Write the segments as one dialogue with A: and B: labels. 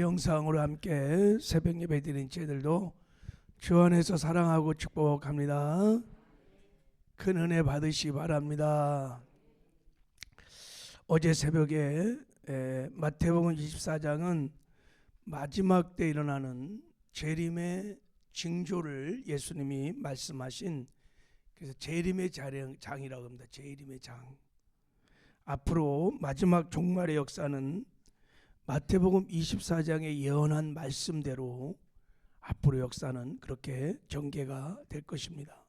A: 영상으로 함께 새벽 예배 드린 저희들도 주 안에서 사랑하고 축복합니다. 큰 은혜 받으시기 바랍니다. 어제 새벽에 마태복음 24장은 마지막 때 일어나는 재림의 징조를 예수님이 말씀하신, 그래서 재림의 장이라고 합니다. 재림의 장. 앞으로 마지막 종말의 역사는 마태복음 24장에 예언한 말씀대로 앞으로 역사는 그렇게 전개가 될 것입니다.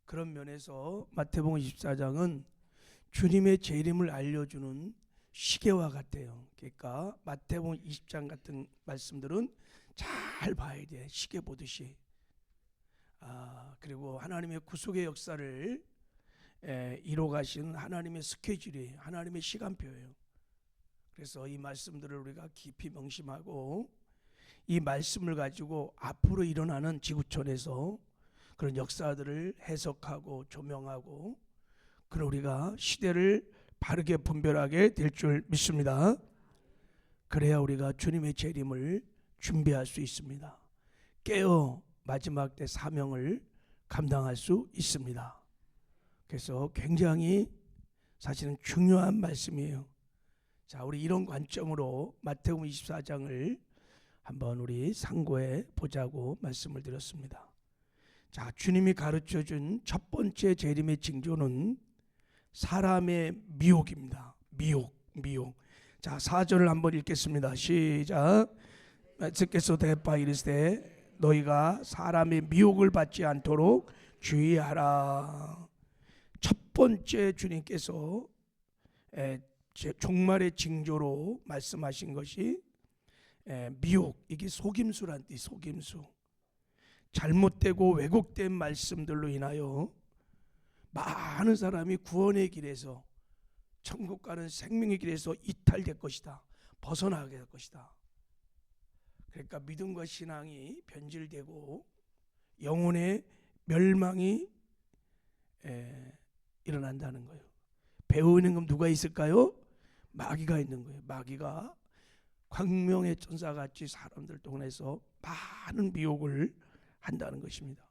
A: 그런 면에서 마태복음 24장은 주님의 재림을 알려주는 시계와 같아요. 그러니까 마태복음 20장 같은 말씀들은 잘 봐야 돼. 시계 보듯이. 그리고 하나님의 구속의 역사를 이뤄가신 하나님의 스케줄이 하나님의 시간표예요. 그래서 이 말씀들을 우리가 깊이 명심하고 이 말씀을 가지고 앞으로 일어나는 지구촌에서 그런 역사들을 해석하고 조명하고, 그런 우리가 시대를 바르게 분별하게 될 줄 믿습니다. 그래야 우리가 주님의 재림을 준비할 수 있습니다. 깨어 마지막 때 사명을 감당할 수 있습니다. 그래서 굉장히 사실은 중요한 말씀이에요. 자, 우리 이런 관점으로 마태복음 24장을 한번 우리 상고해 보자고 말씀을 드렸습니다. 자, 주님이 가르쳐 준 첫 번째 재림의 징조는 사람의 미혹입니다. 미혹. 자, 4절을 한번 읽겠습니다. 시작. 주께서 대파 이르시되 너희가 사람의 미혹을 받지 않도록 주의하라. 첫 번째 주님께서 종말의 징조로 말씀하신 것이 미혹, 이게 속임수란 뜻. 속임수. 잘못되고 왜곡된 말씀들로 인하여 많은 사람이 구원의 길에서, 천국 가는 생명의 길에서 이탈될 것이다. 벗어나게 될 것이다. 그러니까 믿음과 신앙이 변질되고 영혼의 멸망이 일어난다는 거예요. 배우는 건 누가 있을까요? 마귀가 있는 거예요. 마귀가 광명의 천사같이 사람들 통해서 많은 미혹을 한다는 것입니다.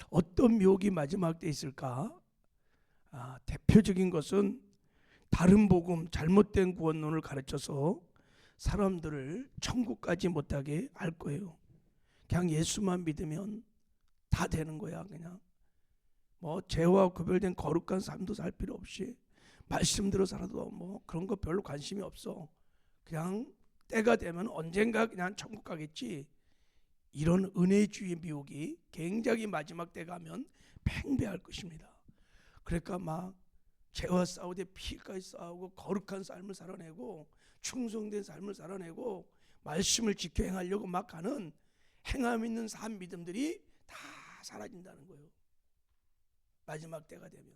A: 어떤 미혹이 마지막 때 있을까? 대표적인 것은 다른 복음, 잘못된 구원론을 가르쳐서 사람들을 천국까지 못하게 할 거예요. 그냥 예수만 믿으면 다 되는 거야. 그냥 뭐 죄와 구별된 거룩한 삶도 살 필요 없이 말씀대로 살아도 뭐 그런 거 별로 관심이 없어. 그냥 때가 되면 언젠가 그냥 천국 가겠지. 이런 은혜주의 미혹이 굉장히 마지막 때 가면 팽배할 것입니다. 그러니까 막 죄와 싸우되 피까지 싸우고 거룩한 삶을 살아내고 충성된 삶을 살아내고 말씀을 지켜 행하려고 막 하는 행함 있는 삶 믿음들이 다 사라진다는 거예요. 마지막 때가 되면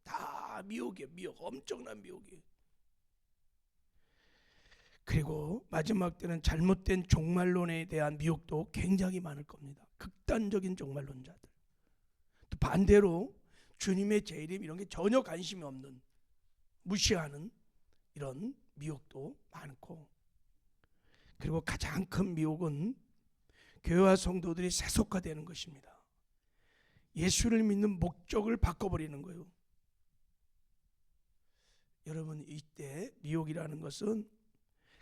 A: 다 미혹이에요. 미혹, 엄청난 미혹이에요. 그리고 마지막 때는 잘못된 종말론에 대한 미혹도 굉장히 많을 겁니다. 극단적인 종말론자들. 또 반대로 주님의 재림 이런 게 전혀 관심이 없는, 무시하는 이런 미혹도 많고, 그리고 가장 큰 미혹은 교회와 성도들이 세속화되는 것입니다. 예수를 믿는 목적을 바꿔버리는 거예요. 여러분, 이때 미혹이라는 것은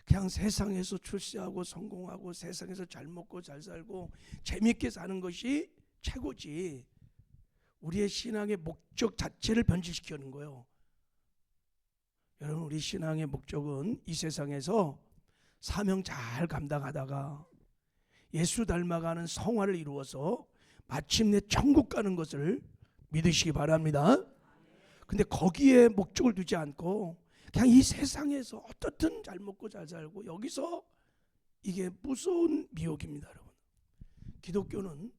A: 그냥 세상에서 출세하고 성공하고 세상에서 잘 먹고 잘 살고 재밌게 사는 것이 최고지, 우리의 신앙의 목적 자체를 변질시키는 거예요. 여러분, 우리 신앙의 목적은 이 세상에서 사명 잘 감당하다가 예수 닮아가는 성화를 이루어서 마침내 천국 가는 것을 믿으시기 바랍니다. 근데 거기에 목적을 두지 않고 그냥 이 세상에서 어떻든 잘 먹고 잘 살고, 여기서 이게 무서운 미혹입니다. 여러분,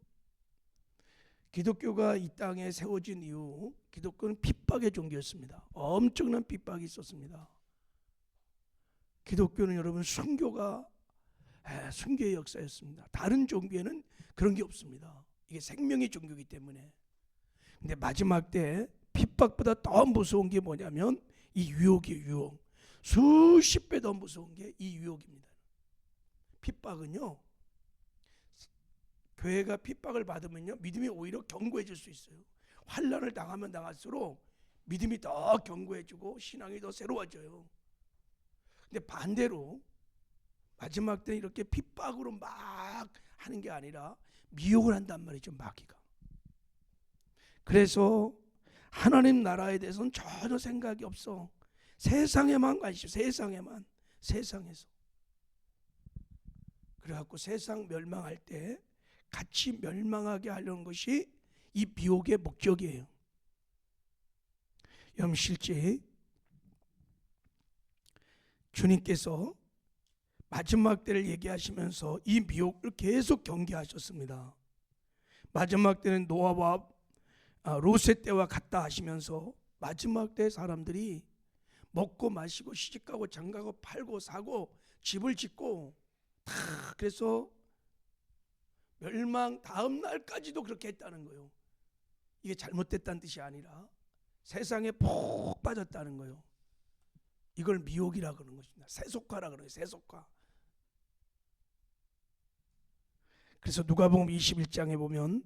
A: 기독교가 이 땅에 세워진 이후 기독교는 핍박의 종교였습니다. 엄청난 핍박이 있었습니다. 기독교는 여러분 순교의 역사였습니다. 다른 종교에는 그런 게 없습니다. 이게 생명의 종교이기 때문에. 근데 마지막 때 핍박보다 더 무서운 게 뭐냐면 이 유혹이에요. 유혹. 수십 배 더 무서운 게 이 유혹입니다. 핍박은요, 교회가 핍박을 받으면요 믿음이 오히려 견고해질 수 있어요. 환난을 당하면 당할수록 믿음이 더 견고해지고 신앙이 더 새로워져요. 근데 반대로 마지막 때 이렇게 핍박으로 막 하는 게 아니라 미혹을 한단 말이죠, 마귀가. 그래서 하나님 나라에 대해서는 전혀 생각이 없어. 세상에만 관심, 세상에서. 그래갖고 세상 멸망할 때 같이 멸망하게 하려는 것이 이 미혹의 목적이에요. 여러분, 실제 주님께서 마지막 때를 얘기하시면서 이 미혹을 계속 경계하셨습니다. 마지막 때는 노아와 롯의 때와 같다 하시면서 마지막 때 사람들이 먹고 마시고 시집가고 장가고 팔고 사고 집을 짓고 다, 그래서 멸망 다음 날까지도 그렇게 했다는 거예요. 이게 잘못됐다는 뜻이 아니라 세상에 푹 빠졌다는 거예요. 이걸 미혹이라 그러는 것입니다. 세속화라 그래요. 세속화. 그래서 누가복음 21장에 보면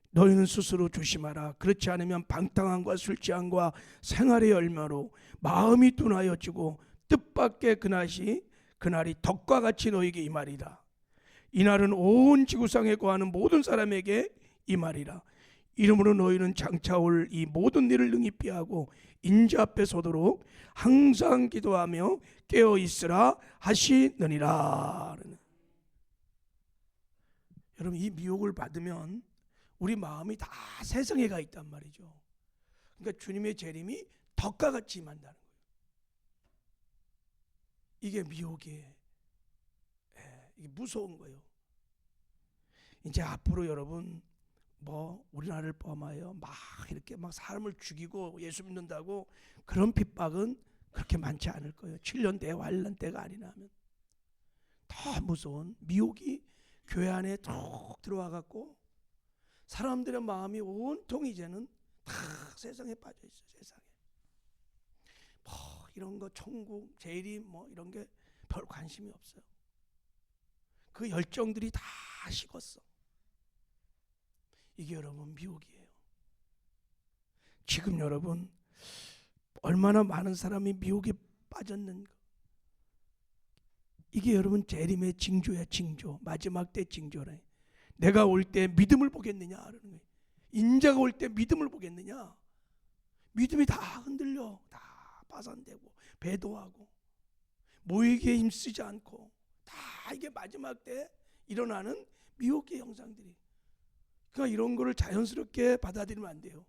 A: 너희는 스스로 조심하라. 그렇지 않으면 방탕함과 술취함과 생활의 열매로 마음이 둔하여지고 뜻밖의 그날이 덕과 같이 너희에게 임하리라. 이날은 온 지구상에 거하는 모든 사람에게 임하리라. 이러므로 너희는 장차 올 이 모든 일을 능히 피하고 인자 앞에 서도록 항상 기도하며 깨어 있으라 하시느니라. 여러분, 이 미혹을 받으면 우리 마음이 다 세상에 가 있단 말이죠. 그러니까 주님의 재림이 덕과 같이 임한다는 거예요. 이게 미혹이에요. 이게 무서운 거예요. 이제 앞으로 여러분 우리나라를 포함하여 막 이렇게 막 사람을 죽이고 예수 믿는다고 그런 핍박은 그렇게 많지 않을 거예요. 7년 때 환난 때가 아니라면 더 무서운 미혹이 교회 안에 툭 들어와 갖고 사람들의 마음이 온통 이제는 다 세상에 빠져 있어요. 세상에 이런 거 천국 재림 이런 게 별 관심이 없어요. 그 열정들이 다 식었어. 이게 여러분 미혹이에요. 지금 여러분 얼마나 많은 사람이 미혹에 빠졌는가. 이게 여러분 재림의 징조야. 징조. 마지막 때 징조래. 내가 올 때 믿음을 보겠느냐 그러는 거예요. 인자가 올 때 믿음을 보겠느냐. 믿음이 다 흔들려. 다 파산되고 배도하고 모이기에 힘쓰지 않고 다 이게 마지막 때 일어나는 미혹의 형상들이. 그러니까 이런 거를 자연스럽게 받아들이면 안 돼요.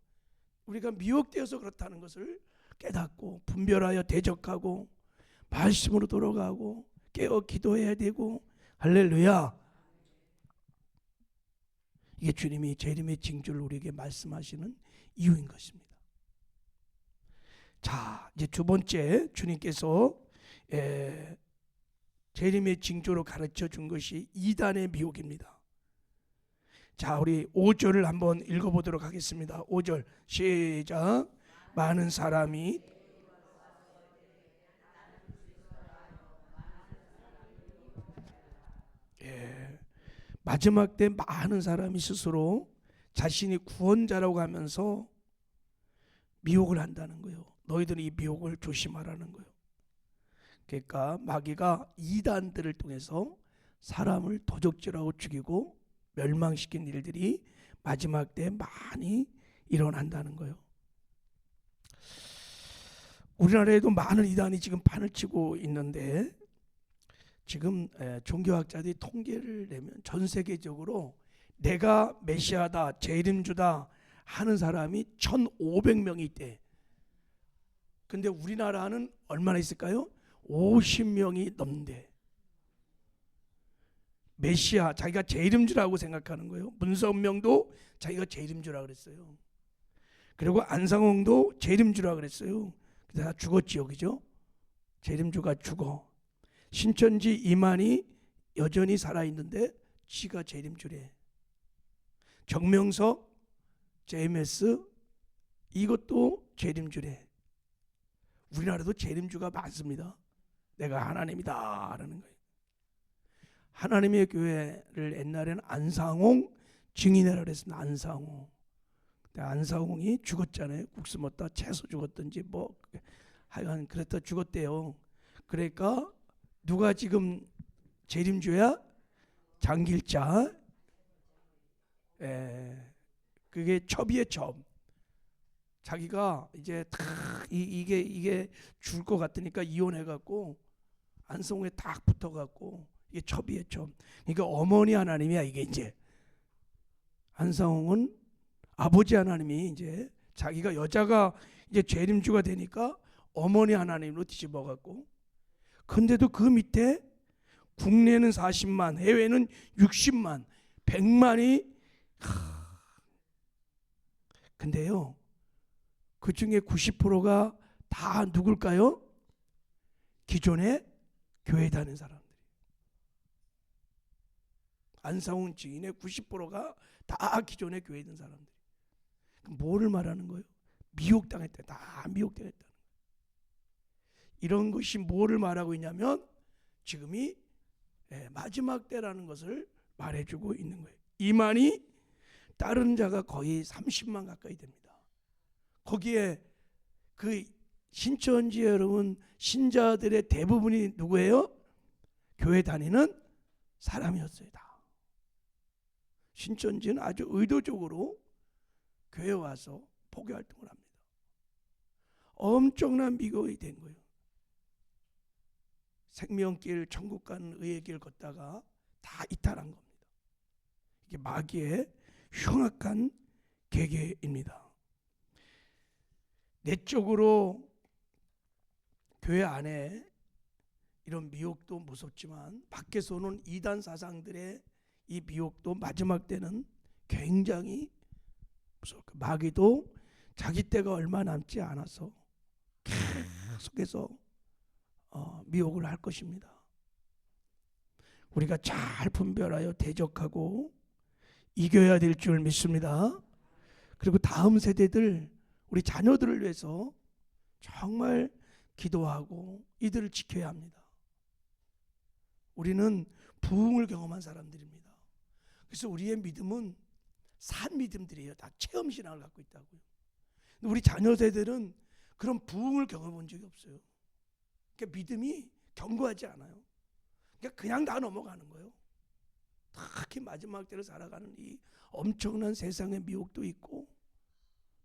A: 우리가 미혹되어서 그렇다는 것을 깨닫고 분별하여 대적하고 말씀으로 돌아가고 깨어 기도해야 되고. 할렐루야. 이게 주님이 재림의 징조를 우리에게 말씀하시는 이유인 것입니다. 자, 이제 두 번째 주님께서 재림의 징조로 가르쳐 준 것이 이단의 미혹입니다. 자, 우리 5절을 한번 읽어보도록 하겠습니다. 5절 시작. 많은 사람이 마지막 때 많은 사람이 스스로 자신이 구원자라고 하면서 미혹을 한다는 거예요. 너희들이 이 미혹을 조심하라는 거예요. 그러니까 마귀가 이단들을 통해서 사람을 도적질하고 죽이고 멸망시킨 일들이 마지막 때 많이 일어난다는 거예요. 우리나라에도 많은 이단이 지금 판을 치고 있는데 지금 종교학자들이 통계를 내면 전 세계적으로 내가 메시아다, 재림주다 하는 사람이 1,500명이 있대. 근데 우리나라는 얼마나 있을까요? 50명이 넘는데. 메시아, 자기가 재림주라고 생각하는 거예요. 문선명도 자기가 재림주라고 그랬어요. 그리고 안상홍도 재림주라고 그랬어요. 근데 다 죽었지요, 그죠? 재림주가 죽어. 신천지 이만희 여전히 살아있는데 지가 재림주래. 정명석, JMS 이것도 재림주래. 우리나라도 재림주가 많습니다. 내가 하나님이다 라는 거예요. 하나님의 교회를 옛날에는 안상홍 증인회라 그랬습니다. 안상홍. 안상홍이 죽었잖아요. 국수 먹다 채소 죽었든지 뭐 하여간 그랬다 죽었대요. 그러니까 누가 지금 재림주야? 장길자. 그게 첩이에요, 첩. 자기가 이제 다 이게 죽을 것 같으니까 이혼해갖고 안성호에 딱 붙어갖고 이게 첩이에요, 첩. 그러니까 어머니 하나님이야 이게 이제. 안상홍은 아버지 하나님이 이제 자기가 여자가 이제 재림주가 되니까 어머니 하나님으로 뒤집어갖고. 근데도 그 밑에 국내는 40만, 해외는 60만, 100만이. 근데요, 그 중에 90%가 다 누굴까요? 기존에 교회 다니는 사람들이. 안상훈 증인의 90%가 다 기존에 교회 있는 사람들이. 뭐를 말하는 거예요? 미혹당했다. 다 미혹당했다. 이런 것이 뭐를 말하고 있냐면 지금이 마지막 때라는 것을 말해주고 있는 거예요. 이만희 따른 자가 거의 30만 가까이 됩니다. 거기에 그 신천지 여러분 신자들의 대부분이 누구예요? 교회 다니는 사람이었어요. 다. 신천지는 아주 의도적으로 교회 와서 포교 활동을 합니다. 엄청난 미혹이 된 거예요. 생명길, 천국 가는 의의 길 걷다가 다 이탈한 겁니다. 이게 마귀의 흉악한 계계입니다. 내적으로 교회 안에 이런 미혹도 무섭지만 밖에서는 이단 사상들의 이 미혹도 마지막 때는 굉장히 무서워요. 마귀도 자기 때가 얼마 남지 않아서 계속해서 미혹을 할 것입니다. 우리가 잘 분별하여 대적하고 이겨야 될 줄 믿습니다. 그리고 다음 세대들, 우리 자녀들을 위해서 정말 기도하고 이들을 지켜야 합니다. 우리는 부흥을 경험한 사람들입니다. 그래서 우리의 믿음은 산 믿음들이에요. 다 체험신앙을 갖고 있다고요. 우리 자녀 세대들은 그런 부흥을 경험해 본 적이 없어요. 그러니까 믿음이 견고하지 않아요. 그냥 다 넘어가는 거예요. 특히 마지막 때를 살아가는 이 엄청난 세상의 미혹도 있고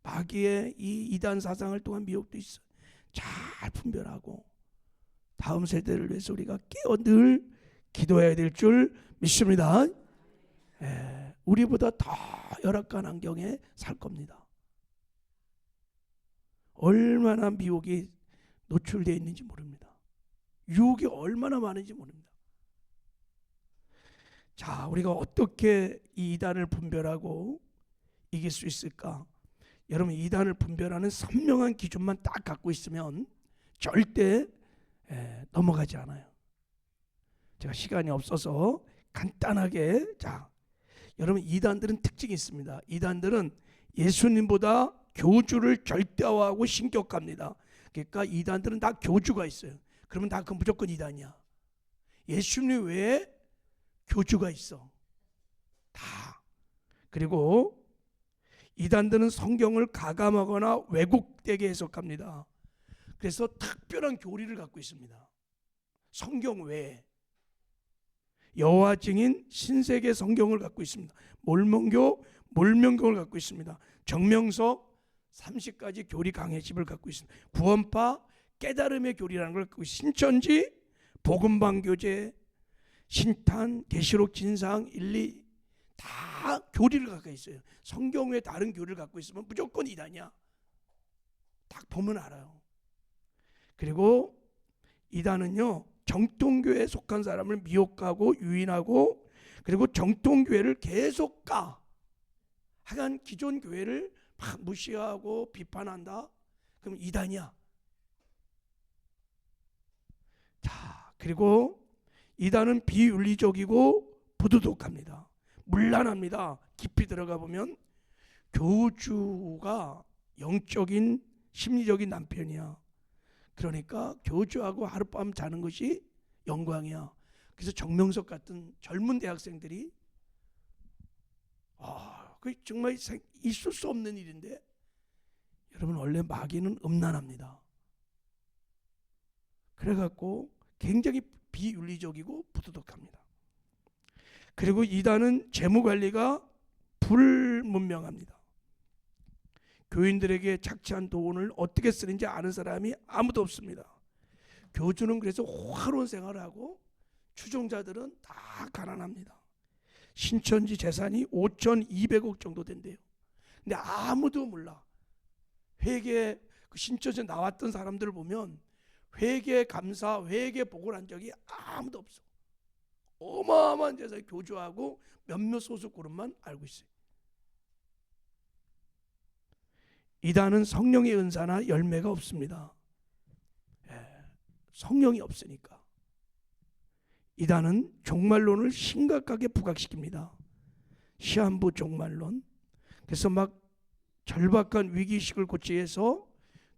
A: 마귀의 이 이단 사상을 통한 미혹도 있어요. 잘 분별하고 다음 세대를 위해서 우리가 깨어 늘 기도해야 될 줄 믿습니다. 우리보다 더 열악한 환경에 살 겁니다. 얼마나 미혹이 노출되어 있는지 모릅니다. 유혹이 얼마나 많은지 모릅니다. 자, 우리가 어떻게 이 이단을 분별하고 이길 수 있을까? 여러분, 이단을 분별하는 선명한 기준만 딱 갖고 있으면 절대 넘어가지 않아요. 제가 시간이 없어서 간단하게, 자, 여러분, 이단들은 특징이 있습니다. 이단들은 예수님보다 교주를 절대화하고 신격합니다. 그러니까 이단들은 다 교주가 있어요. 그러면 다 그건 무조건 이단이야. 예수님 외에 교주가 있어. 다. 그리고 이단들은 성경을 가감하거나 왜곡되게 해석합니다. 그래서 특별한 교리를 갖고 있습니다. 성경 외에. 여호와 증인 신세계 성경을 갖고 있습니다. 몰명교를 갖고 있습니다. 정명서 30가지 교리 강해집을 갖고 있습니다. 구원파 깨달음의 교리라는 걸 갖고 있습니다. 신천지 복음방교제 신탄 계시록 진상 1, 2 다 교리를 갖고 있어요. 성경 외에 다른 교리를 갖고 있으면 무조건 이단이야. 딱 보면 알아요. 그리고 이단은요, 정통교회에 속한 사람을 미혹하고 유인하고 그리고 정통교회를 계속 까. 하여간 기존 교회를 막 무시하고 비판한다. 그럼 이단이야. 자, 그리고 이단은 비윤리적이고 부도덕합니다. 문란합니다. 깊이 들어가 보면 교주가 영적인 심리적인 남편이야. 그러니까 교주하고 하룻밤 자는 것이 영광이야. 그래서 정명석 같은 젊은 대학생들이 그 정말 있을 수 없는 일인데, 여러분 원래 마귀는 음란합니다. 그래갖고 굉장히 비윤리적이고 부도덕합니다. 그리고 이단은 재무관리가 불문명합니다. 교인들에게 착취한 돈을 어떻게 쓰는지 아는 사람이 아무도 없습니다. 교주는 그래서 화로운 생활을 하고 추종자들은 다 가난합니다. 신천지 재산이 5,200억 정도 된대요. 근데 아무도 몰라. 회계, 그 신천지에 나왔던 사람들을 보면 회계 감사, 회계 보고를 한 적이 아무도 없어. 어마어마한 재산이 교주하고 몇몇 소수 그룹만 알고 있어요. 이단은 성령의 은사나 열매가 없습니다. 성령이 없으니까. 이단은 종말론을 심각하게 부각시킵니다. 시한부 종말론. 그래서 막 절박한 위기의식을 고치해서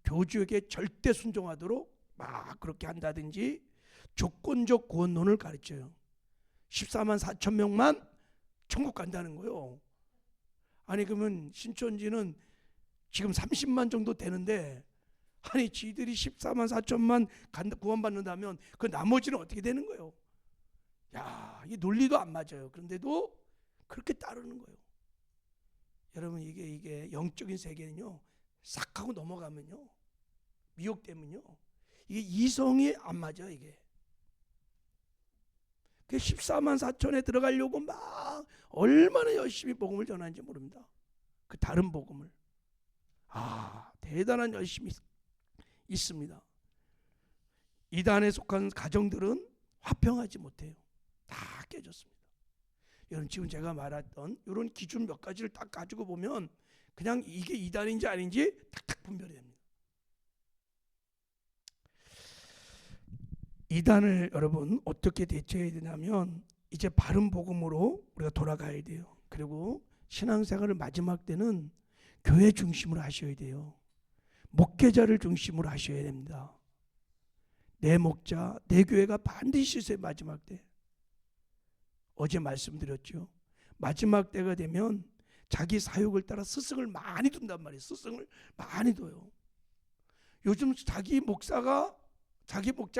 A: 교주에게 절대 순종하도록 막 그렇게 한다든지 조건적 구원론을 가르쳐요. 14만 4천 명만 천국 간다는 거예요. 아니 그러면 신천지는 지금 30만 정도 되는데, 아니 지들이 14만 4천만 구원받는다면 그 나머지는 어떻게 되는 거예요? 야, 이 논리도 안 맞아요. 그런데도 그렇게 따르는 거예요. 여러분 이게 영적인 세계는요, 싹 하고 넘어가면요, 미혹되면요, 이게 이성이 안 맞아. 이게 14만 4천에 들어가려고 막 얼마나 열심히 복음을 전하는지 모릅니다. 그 다른 복음을. 대단한 열심이 있습니다. 이단에 속한 가정들은 화평하지 못해요. 다 깨졌습니다. 여러분 지금 제가 말했던 이런 기준 몇 가지를 딱 가지고 보면 그냥 이게 이단인지 아닌지 탁탁 분별이 됩니다. 이단을 여러분 어떻게 대처해야 되냐면, 이제 바른 복음으로 우리가 돌아가야 돼요. 그리고 신앙생활을 마지막 때는 교회 중심으로 하셔야 돼요. 목회자를 중심으로 하셔야 됩니다. 내 목자, 내 교회가 반드시 있어요. 마지막 때. 어제 말씀드렸죠. 마지막 때가 되면 자기 사욕을 따라 스승을 많이 둔단 말이에요. 스승을 많이 둬요. 요즘 자기 목자가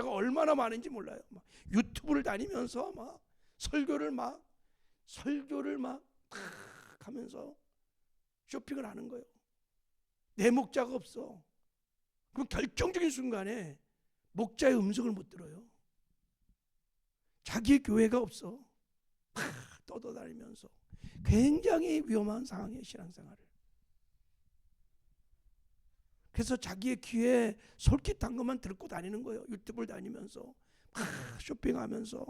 A: 얼마나 많은지 몰라요. 막 유튜브를 다니면서 막 설교를 막 하면서 쇼핑을 하는 거예요. 내 목자가 없어. 그럼 결정적인 순간에 목자의 음성을 못 들어요. 자기 교회가 없어. 떠돌아다니면서 굉장히 위험한 상황이에요, 신앙생활을. 그래서 자기의 귀에 솔깃한 것만 듣고 다니는 거예요. 유튜브를 다니면서 쇼핑하면서.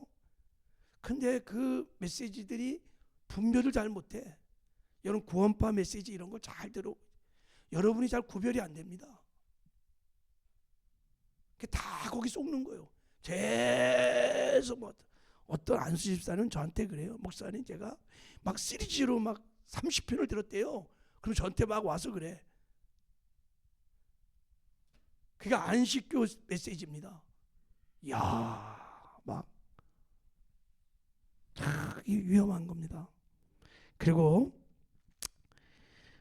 A: 근데 그 메시지들이 분별을 잘 못해. 여러분 구원파 메시지 이런 거 잘 들어. 여러분이 잘 구별이 안 됩니다. 다 거기 속는 거예요. 계속 뭐 어떤 안수 집사는 저한테 그래요. 목사님 제가 막 시리즈로 막 30편을 들었대요. 그럼 저한테 막 와서 그래. 그게 안식교 메시지입니다. 이야, 막 위험한 겁니다. 그리고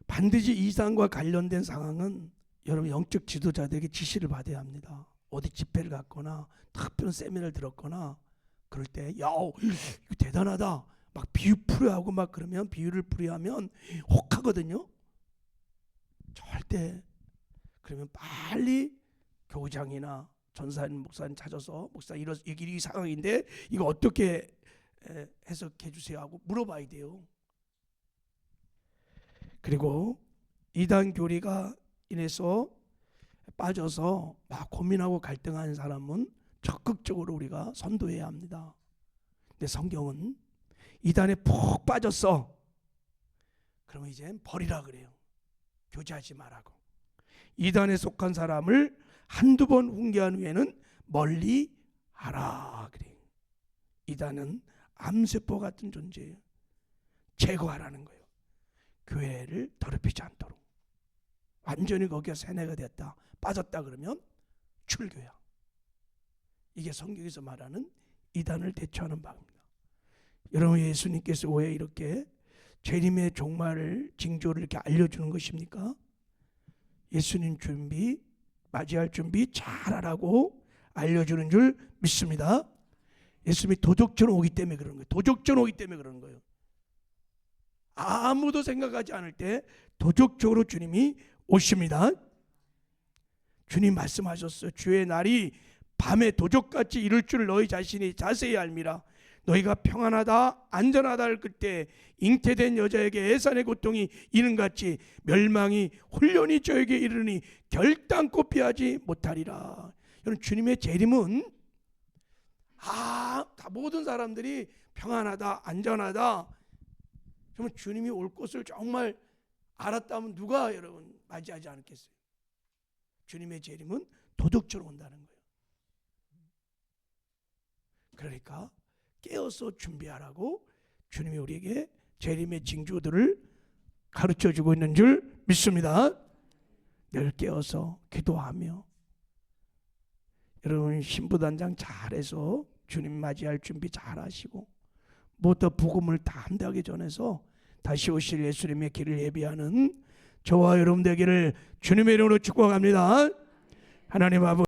A: 반드시 이상과 관련된 상황은 여러분 영적 지도자들에게 지시를 받아야 합니다. 어디 집회를 갔거나 특별한 세미나를 들었거나 그럴 때, 야, 이거 대단하다. 막 비유 풀이하고 막 그러면 비유를 풀이하면 혹하거든요. 절대. 그러면 빨리 교장이나 전사님, 목사님 찾아서 목사 이 상황인데 이거 어떻게 해석해 주세요 하고 물어봐야 돼요. 그리고 이단 교리가 인해서 빠져서 막 고민하고 갈등하는 사람은 적극적으로 우리가 선도해야 합니다. 근데 성경은 이단에 푹 빠졌어. 그러면 이제 버리라 그래요. 교제하지 말라고. 이단에 속한 사람을 한두 번 훈계한 후에는 멀리 하라 그래요. 이단은 암세포 같은 존재예요. 제거하라는 거예요. 교회를 더럽히지 않도록. 완전히 거기가 세뇌가 됐다, 빠졌다 그러면 출교야. 이게 성경에서 말하는 이단을 대처하는 방입니다. 여러분, 예수님께서 왜 이렇게 재림의 종말을 징조를 이렇게 알려주는 것입니까? 예수님 맞이할 준비 잘하라고 알려주는 줄 믿습니다. 예수님이 도적처럼 오기 때문에 그런 거예요. 도적처럼 오기 때문에 그런 거예요. 아무도 생각하지 않을 때 도적적으로 주님이 오십니다. 주님 말씀하셨어요. 주의 날이 밤에 도적같이 이룰 줄 너희 자신이 자세히 알미라. 너희가 평안하다 안전하다 할 그때 잉태된 여자에게 애산의 고통이 이른같이 멸망이 홀련히 저에게 이르니 결단코 피하지 못하리라. 여러분, 주님의 재림은 다 모든 사람들이 평안하다 안전하다, 정말 주님이 올 것을 정말 알았다면 누가 여러분 맞이하지 않겠어요? 주님의 재림은 도둑처럼 온다는 거예요. 그러니까 깨어서 준비하라고 주님이 우리에게 재림의 징조들을 가르쳐주고 있는 줄 믿습니다. 늘 깨어서 기도하며 여러분 신부단장 잘해서 주님 맞이할 준비 잘하시고 무엇도 복음을 담대하게 전해서 다시 오실 예수님의 길을 예비하는 저와 여러분 되기를 주님의 이름으로 축복합니다. 하나님 아버지,